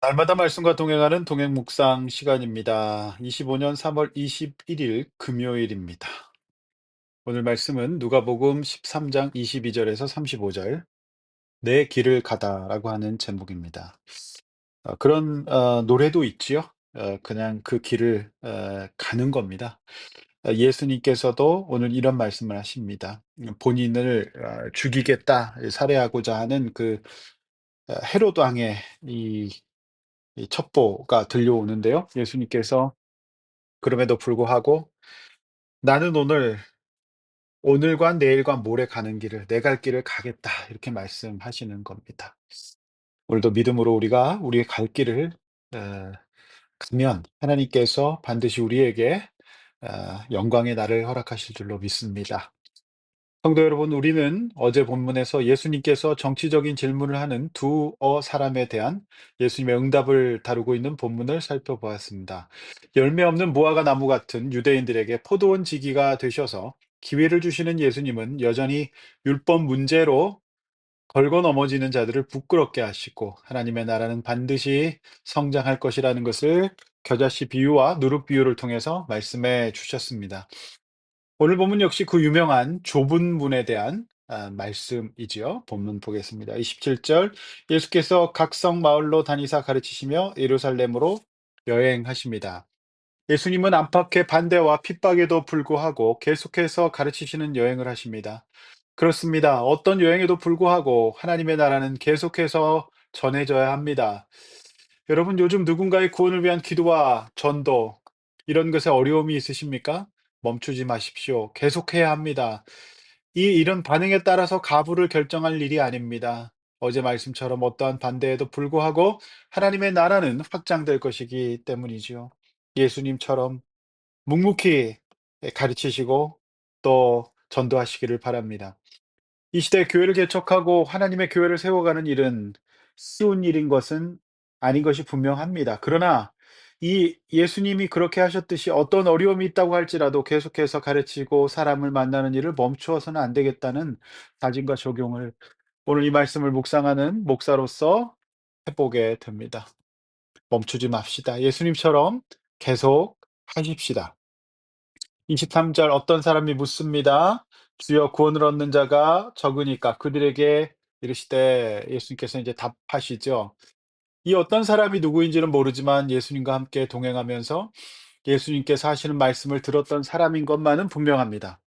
날마다 말씀과 동행하는 동행 묵상 시간입니다. 25년 3월 21일 금요일입니다. 오늘 말씀은 누가복음 13장 22절에서 35절, 내 길을 가다라고 하는 제목입니다. 그런 노래도 있지요. 그냥 그 길을 가는 겁니다. 예수님께서도 오늘 이런 말씀을 하십니다. 본인을 죽이겠다, 살해하고자 하는 그 헤롯 왕의 이 첩보가 들려오는데요. 예수님께서 그럼에도 불구하고 "나는 오늘과 내일과 모레 가는 길을 내 갈 길을 가겠다." 이렇게 말씀하시는 겁니다. 오늘도 믿음으로 우리가 우리의 갈 길을 어 가면 하나님께서 반드시 우리에게 영광의 날을 허락하실 줄로 믿습니다. 성도 여러분, 우리는 어제 본문에서 예수님께서 정치적인 질문을 하는 두어 사람에 대한 예수님의 응답을 다루고 있는 본문을 살펴보았습니다. 열매 없는 무화과 나무 같은 유대인들에게 포도원 지기가 되셔서 기회를 주시는 예수님은 여전히 율법 문제로 걸고 넘어지는 자들을 부끄럽게 하시고 하나님의 나라는 반드시 성장할 것이라는 것을 겨자씨 비유와 누룩 비유를 통해서 말씀해 주셨습니다. 오늘 본문 역시 그 유명한 좁은 문에 대한 말씀이지요. 본문 보겠습니다. 27절, 예수께서 각성 마을로 다니사 가르치시며 예루살렘으로 여행하십니다. 예수님은 안팎의 반대와 핍박에도 불구하고 계속해서 가르치시는 여행을 하십니다. 그렇습니다. 어떤 여행에도 불구하고 하나님의 나라는 계속해서 전해져야 합니다. 여러분, 요즘 누군가의 구원을 위한 기도와 전도, 이런 것에 어려움이 있으십니까? 멈추지 마십시오. 계속해야 합니다. 이런 반응에 따라서 가부를 결정할 일이 아닙니다. 어제 말씀처럼 어떠한 반대에도 불구하고 하나님의 나라는 확장될 것이기 때문이지요. 예수님처럼 묵묵히 가르치시고 또 전도하시기를 바랍니다. 이 시대에 교회를 개척하고 하나님의 교회를 세워가는 일은 쉬운 일인 것은 아닌 것이 분명합니다. 그러나 이 예수님이 그렇게 하셨듯이 어떤 어려움이 있다고 할지라도 계속해서 가르치고 사람을 만나는 일을 멈추어서는 안 되겠다는 다짐과 적용을 오늘 이 말씀을 묵상하는 목사로서 해보게 됩니다. 멈추지 맙시다. 예수님처럼 계속 하십시다. 23절, 어떤 사람이 묻습니다. 주여, 구원을 얻는 자가 적으니까 그들에게 이르시되, 예수님께서 이제 답하시죠. 이 어떤 사람이 누구인지는 모르지만 예수님과 함께 동행하면서 예수님께서 하시는 말씀을 들었던 사람인 것만은 분명합니다.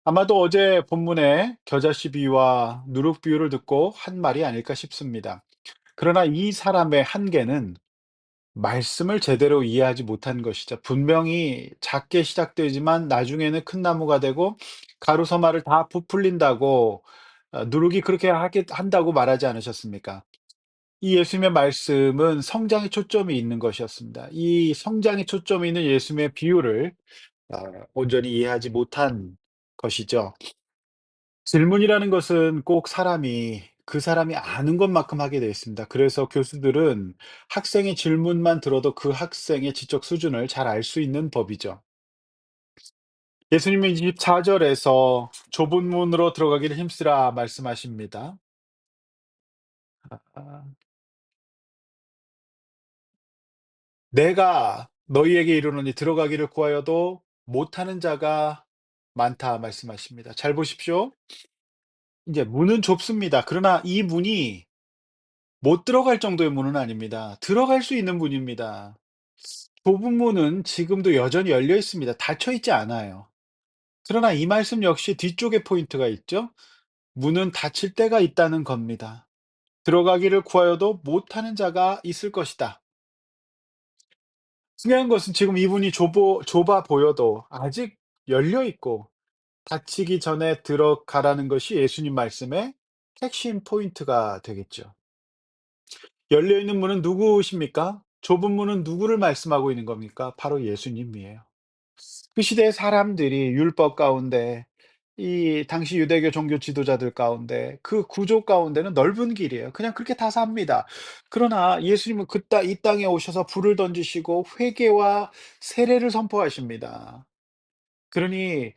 아마도 어제 본문의 겨자씨 비유와 누룩 비유를 듣고 한 말이 아닐까 싶습니다. 그러나 이 사람의 한계는 말씀을 제대로 이해하지 못한 것이죠. 분명히 작게 시작되지만 나중에는 큰 나무가 되고 가루서말을 다 부풀린다고, 누룩이 그렇게 하게 한다고 말하지 않으셨습니까? 이 예수님의 말씀은 성장에 초점이 있는 것이었습니다. 이 성장에 초점이 있는 예수님의 비유를 어 온전히 이해하지 못한 것이죠. 질문이라는 것은 꼭 그 사람이 아는 것만큼 하게 되어 있습니다. 그래서 교수들은 학생의 질문만 들어도 그 학생의 지적 수준을 잘 알 수 있는 법이죠. 예수님은 24절에서 좁은 문으로 들어가기를 힘쓰라 말씀하십니다. 아, 내가 너희에게 이르노니 들어가기를 구하여도 못하는 자가 많다 말씀하십니다. 잘 보십시오. 이제 문은 좁습니다. 그러나 이 문이 못 들어갈 정도의 문은 아닙니다. 들어갈 수 있는 문입니다. 좁은 문은 지금도 여전히 열려 있습니다. 닫혀 있지 않아요. 그러나 이 말씀 역시 뒤쪽에 포인트가 있죠. 문은 닫힐 때가 있다는 겁니다. 들어가기를 구하여도 못하는 자가 있을 것이다. 중요한 것은 지금 이 문이 좁아 보여도 아직 열려 있고 닫히기 전에 들어가라는 것이 예수님 말씀의 핵심 포인트가 되겠죠. 열려 있는 문은 누구십니까? 좁은 문은 누구를 말씀하고 있는 겁니까? 바로 예수님이에요. 그 시대의 사람들이 율법 가운데, 이 당시 유대교 종교 지도자들 가운데 그 구조 가운데는 넓은 길이에요. 그냥 그렇게 다 삽니다. 그러나 예수님은 이 땅에 오셔서 불을 던지시고 회개와 세례를 선포하십니다. 그러니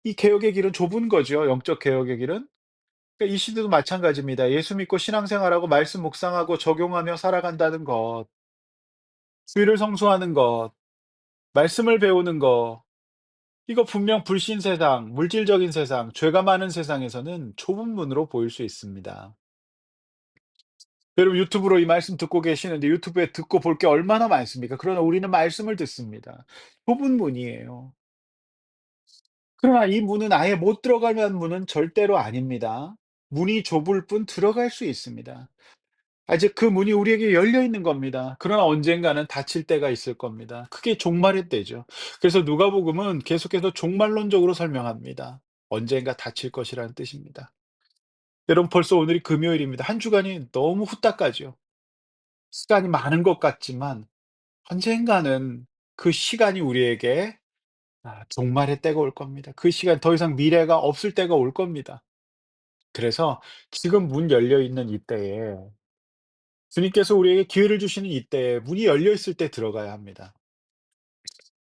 이 개혁의 길은 좁은 거죠. 영적 개혁의 길은. 그러니까 이 시대도 마찬가지입니다. 예수 믿고 신앙생활하고 말씀 묵상하고 적용하며 살아간다는 것. 주일을 성수하는 것, 말씀을 배우는 거, 이거 분명 불신 세상, 물질적인 세상, 죄가 많은 세상에서는 좁은 문으로 보일 수 있습니다. 여러분 유튜브로 이 말씀 듣고 계시는데 유튜브에 듣고 볼 게 얼마나 많습니까? 그러나 우리는 말씀을 듣습니다. 좁은 문이에요. 그러나 이 문은 아예 못 들어갈 만한 문은 절대로 아닙니다. 문이 좁을 뿐 들어갈 수 있습니다. 아직 그 문이 우리에게 열려 있는 겁니다. 그러나 언젠가는 닫힐 때가 있을 겁니다. 그게 종말의 때죠. 그래서 누가복음은 계속해서 종말론적으로 설명합니다. 언젠가 닫힐 것이라는 뜻입니다. 여러분 벌써 오늘이 금요일입니다. 한 주간이 너무 후딱 가죠. 시간이 많은 것 같지만 언젠가는 그 시간이 우리에게 종말의 때가 올 겁니다. 그 시간 더 이상 미래가 없을 때가 올 겁니다. 그래서 지금 문 열려 있는 이때에 주님께서 우리에게 기회를 주시는 이때에 문이 열려 있을 때 들어가야 합니다.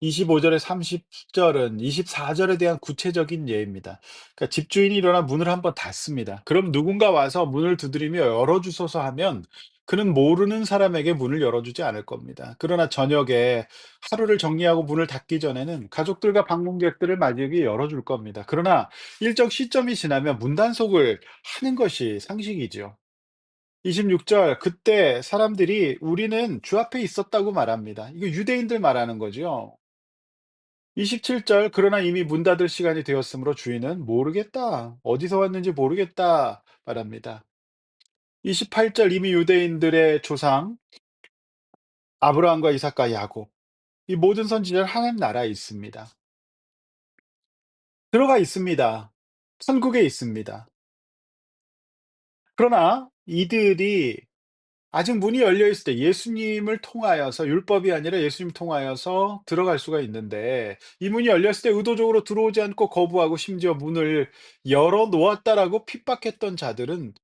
25 절에 30 절은 24 절에 대한 구체적인 예입니다. 그러니까 집주인이 일어나 문을 한번 닫습니다. 그럼 누군가 와서 문을 두드리며 열어 주소서 하면 그는 모르는 사람에게 문을 열어주지 않을 겁니다. 그러나 저녁에 하루를 정리하고 문을 닫기 전에는 가족들과 방문객들을 맞이하게 열어줄 겁니다. 그러나 일정 시점이 지나면 문단속을 하는 것이 상식이죠. 26절 그때 사람들이 "우리는 주 앞에 있었다."고 말합니다. 이거 유대인들 말하는 거죠. 27절 "그러나 이미 문 닫을 시간이 되었으므로 주인은 모르겠다. 어디서 왔는지 모르겠다." 말합니다. 28절 이미 유대인들의 조상 아브라함과 이삭과 야곱 이 모든 선지자는 하나님 나라에 있습니다. 들어가 있습니다. 천국에 있습니다. 그러나 이들이 아직 문이 열려 있을 때 예수님을 통하여서 율법이 아니라 예수님을 통하여서 들어갈 수가 있는데 이 문이 열렸을 때 의도적으로 들어오지 않고 거부하고 심지어 문을 열어 놓았다라고 핍박했던 자들은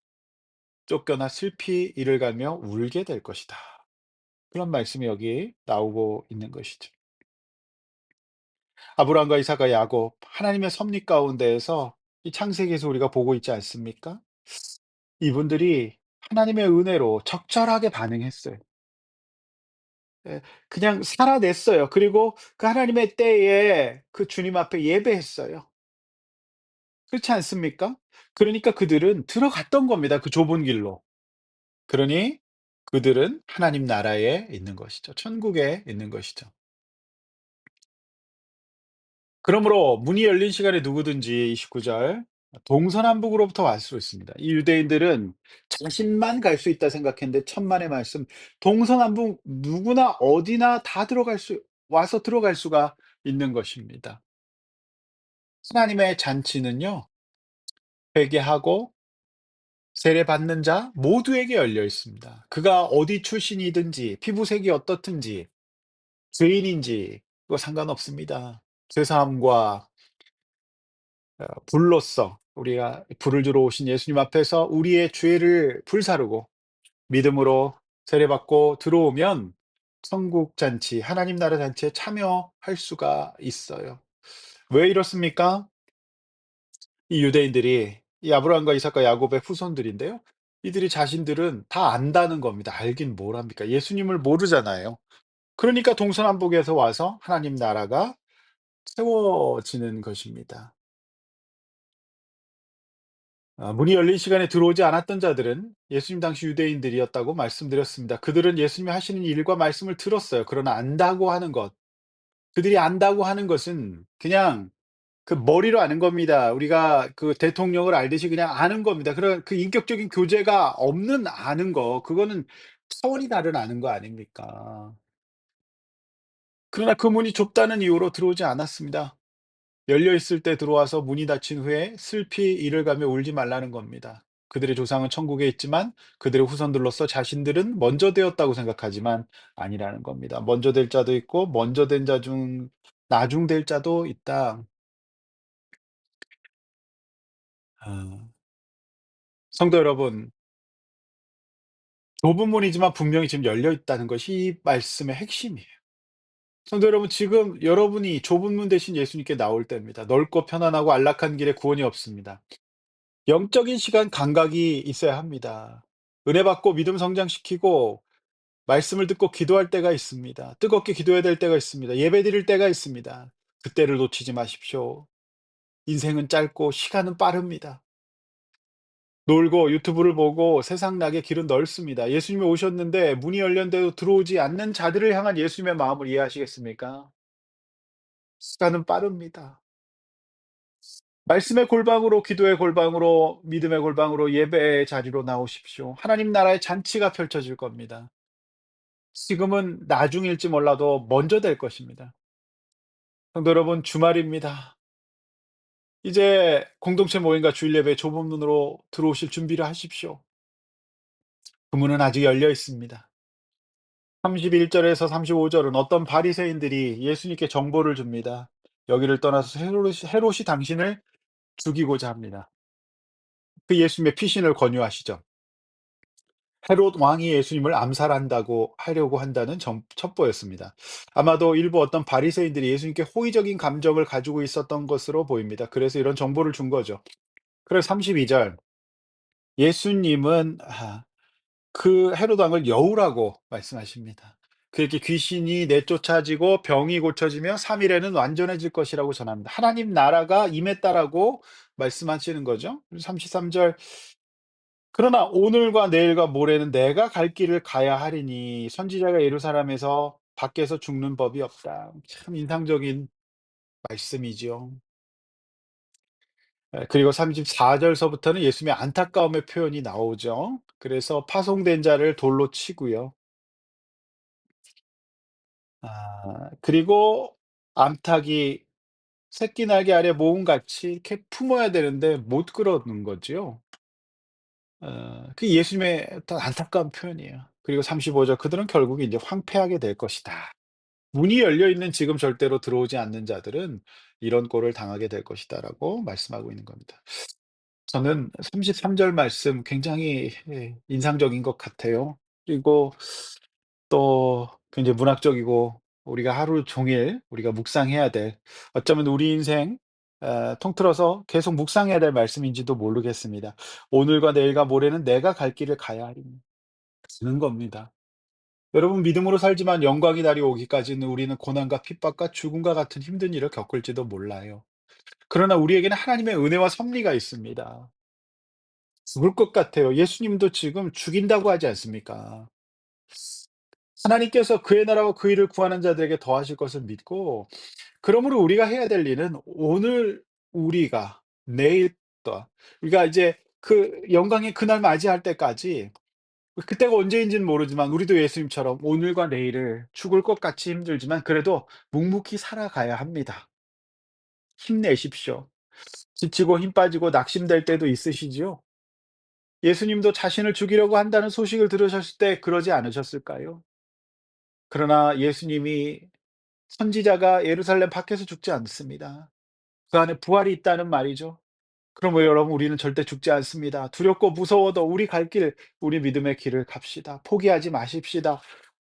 쫓겨나 슬피 이를 갈며 울게 될 것이다. 그런 말씀이 여기 나오고 있는 것이죠. 아브라함과 이삭과 야곱 하나님의 섭리 가운데에서 이 창세기에서 우리가 보고 있지 않습니까? 이분들이 하나님의 은혜로 적절하게 반응했어요. 예. 그냥 살아냈어요. 그리고 그 하나님의 때에 그 주님 앞에 예배했어요. 그렇지 않습니까? 그러니까 그들은 들어갔던 겁니다, 그 좁은 길로. 그러니 그들은 하나님 나라에 있는 것이죠. 천국에 있는 것이죠. 그러므로 문이 열린 시간에 누구든지 29절 동서남북으로부터 왔을 수 있습니다. 이 유대인들은 자신만 갈 수 있다 생각했는데 천만의 말씀 동서남북 누구나 어디나 다 들어갈 수 와서 들어갈 수가 있는 것입니다. 하나님의 잔치는요. 회개하고 세례받는 자 모두에게 열려 있습니다. 그가 어디 출신이든지 피부색이 어떻든지 죄인인지 그거 상관없습니다. 죄사함과 불로써 우리가 불을 주러 오신 예수님 앞에서 우리의 죄를 불사르고 믿음으로 세례받고 들어오면 천국 잔치, 하나님 나라 잔치에 참여할 수가 있어요. 왜 이렇습니까? 이 유대인들이 이 아브라함과 이삭과 야곱의 후손들인데요. 이들이 자신들은 다 안다는 겁니다. 알긴 뭘 합니까? 예수님을 모르잖아요. 그러니까 동서남북에서 와서 하나님 나라가 세워지는 것입니다. 문이 열린 시간에 들어오지 않았던 자들은 예수님 당시 유대인들이었다고 말씀드렸습니다. 그들은 예수님이 하시는 일과 말씀을 들었어요. 그러나 안다고 하는 것, 그들이 안다고 하는 것은 그냥 그 머리로 아는 겁니다. 우리가 그 대통령을 알듯이 그냥 아는 겁니다. 그런 그 인격적인 교제가 없는 아는 거, 그거는 차원이 다른 아는 거 아닙니까? 그러나 그 문이 좁다는 이유로 들어오지 않았습니다. 열려 있을 때 들어와서 문이 닫힌 후에 슬피 이를 가며 울지 말라는 겁니다. 그들의 조상은 천국에 있지만 그들의 후손들로서 자신들은 먼저 되었다고 생각하지만 아니라는 겁니다. 먼저 될 자도 있고 먼저 된 자 중 나중 될 자도 있다. 아. 성도 여러분, 좁은 문이지만 분명히 지금 열려 있다는 것이 이 말씀의 핵심이에요. 성도 여러분, 지금 여러분이 좁은 문 대신 예수님께 나올 때입니다. 넓고 편안하고 안락한 길에 구원이 없습니다. 영적인 시간 감각이 있어야 합니다. 은혜 받고 믿음 성장시키고 말씀을 듣고 기도할 때가 있습니다. 뜨겁게 기도해야 될 때가 있습니다. 예배드릴 때가 있습니다. 그때를 놓치지 마십시오. 인생은 짧고 시간은 빠릅니다. 놀고 유튜브를 보고 세상 낙의 길은 넓습니다. 예수님이 오셨는데 문이 열렸는데도 들어오지 않는 자들을 향한 예수님의 마음을 이해하시겠습니까? 시간은 빠릅니다. 말씀의 골방으로, 기도의 골방으로, 믿음의 골방으로, 예배의 자리로 나오십시오. 하나님 나라의 잔치가 펼쳐질 겁니다. 지금은 나중일지 몰라도 먼저 될 것입니다. 성도 여러분, 주말입니다. 이제 공동체 모임과 주일 예배 좁은 문으로 들어오실 준비를 하십시오. 그 문은 아직 열려 있습니다. 31 절에서 35 절은 어떤 바리새인들이 예수님께 정보를 줍니다. 여기를 떠나서 헤롯이 당신을 죽이고자 합니다. 그 예수님의 피신을 권유하시죠. 헤롯 왕이 예수님을 암살한다고 하려고 한다는 첩보였습니다. 아마도 일부 어떤 바리새인들이 예수님께 호의적인 감정을 가지고 있었던 것으로 보입니다. 그래서 이런 정보를 준 거죠. 그래서 32절 예수님은 그 헤롯 왕을 여우라고 말씀하십니다. 그렇게 귀신이 내쫓아지고 병이 고쳐지며 3 일에는 완전해질 것이라고 전합니다. 하나님 나라가 임했다라고 말씀하시는 거죠. 33절 그러나 오늘과 내일과 모레는 내가 갈 길을 가야 하리니 선지자가 예루살렘에서 밖에서 죽는 법이 없다. 참 인상적인 말씀이지요. 그리고 34 절서부터는 예수님의 안타까움의 표현이 나오죠. 그래서 파송된 자를 돌로 치고요. 그리고 암탉이 새끼 날개 아래 모음같이 이렇게 품어야 되는데 못 그러는 거지요. 그게 예수님의 어떤 안타까운 표현이에요. 그리고 35 절 그들은 결국 인제 황폐하게 될 것이다. 문이 열려 있는 지금 절대로 들어오지 않는 자들은 이런 꼴을 당하게 될 것이다라고 말씀하고 있는 겁니다. 저는 33절 말씀 굉장히 인상적인 것 같아요. 그리고 또 굉장히 문학적이고 우리가 하루 종일 우리가 묵상해야 될 어쩌면 우리 인생 통틀어서 계속 묵상해야 될 말씀인지도 모르겠습니다. "오늘과 내일과 모레는 내가 갈 길을 가야 하리니." 는 겁니다. 여러분 믿음으로 살지만 영광의 날이 오기까지는 우리는 고난과 핍박과 죽음과 같은 힘든 일을 겪을지도 몰라요. 그러나 우리에게는 하나님의 은혜와 섭리가 있습니다. 죽을 것 같아요. 예수님도 지금 죽인다고 하지 않습니까? 하나님께서 그의 나라와 그 일을 구하는 자들에게 더하실 것을 믿고 그러므로 우리가 해야 될 일은 오늘 우리가 내일 또 우리가 이제 그 영광의 그날 맞이할 때까지 그때가 언제인지는 모르지만 우리도 예수님처럼 오늘과 내일을 죽을 것 같이 힘들지만 그래도 묵묵히 살아가야 합니다. 힘내십시오. 지치고 힘 빠지고 낙심될 때도 있으시지요? 예수님도 자신을 죽이려고 한다는 소식을 들으셨을 때 그러지 않으셨을까요? 그러나 예수님이 선지자가 예루살렘 밖에서 죽지 않습니다. 그 안에 부활이 있다는 말이죠. 그러므로 여러분 우리는 절대 죽지 않습니다. 두렵고 무서워도 우리 갈 길, 우리 믿음의 길을 갑시다. 포기하지 마십시다.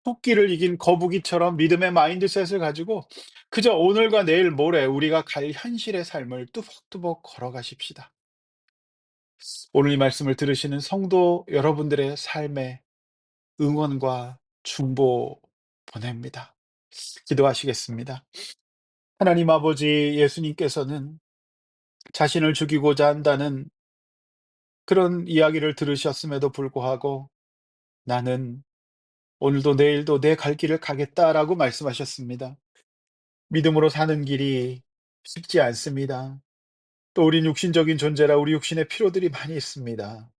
토끼를 이긴 거북이처럼 믿음의 마인드셋을 가지고 그저 오늘과 내일 모레 우리가 갈 현실의 삶을 뚜벅뚜벅 걸어가십시다. 오늘 이 말씀을 들으시는 성도 여러분들의 삶에 응원과 중보 보냅니다. 기도하시겠습니다. 하나님 아버지 예수님께서는 자신을 죽이고자 한다는 그런 이야기를 들으셨음에도 불구하고 "나는 오늘도 내일도 내 갈 길을 가겠다."라고 말씀하셨습니다. 믿음으로 사는 길이 쉽지 않습니다. 또 우린 육신적인 존재라 우리 육신의 피로들이 많이 있습니다.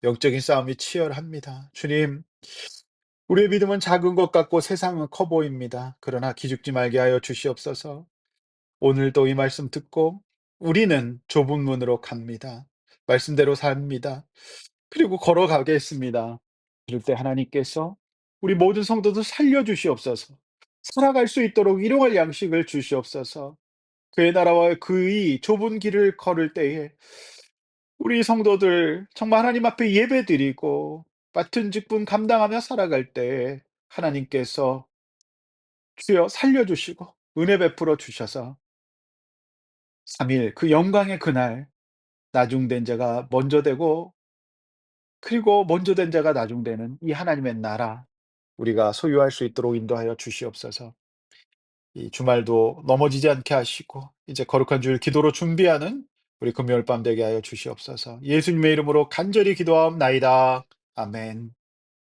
영적인 싸움이 치열합니다. 주님, 우리의 믿음은 작은 것 같고 세상은 커 보입니다. 그러나 기죽지 말게 하여 주시옵소서. 오늘도 이 말씀 듣고 우리는 좁은 문으로 갑니다. 말씀대로 삽니다. 그리고 걸어가겠습니다. 이럴 때 하나님께서 우리 모든 성도들 살려 주시옵소서. 살아갈 수 있도록 일용할 양식을 주시옵소서. 그의 나라와 그의 좁은 길을 걸을 때에 우리 성도들 정말 하나님 앞에 예배드리고 맡은 직분 감당하며 살아갈 때에 하나님께서 주여 살려 주시고 은혜 베풀어 주셔서 3일 그 영광의 그날 나중된 자가 먼저 되고 그리고 먼저 된 자가 나중되는 이 하나님의 나라 우리가 소유할 수 있도록 인도하여 주시옵소서. 이 주말도 넘어지지 않게 하시고 이제 거룩한 주일 기도로 준비하는 우리 금요일 밤 되게 하여 주시옵소서. 예수님의 이름으로 간절히 기도하옵나이다. 아멘.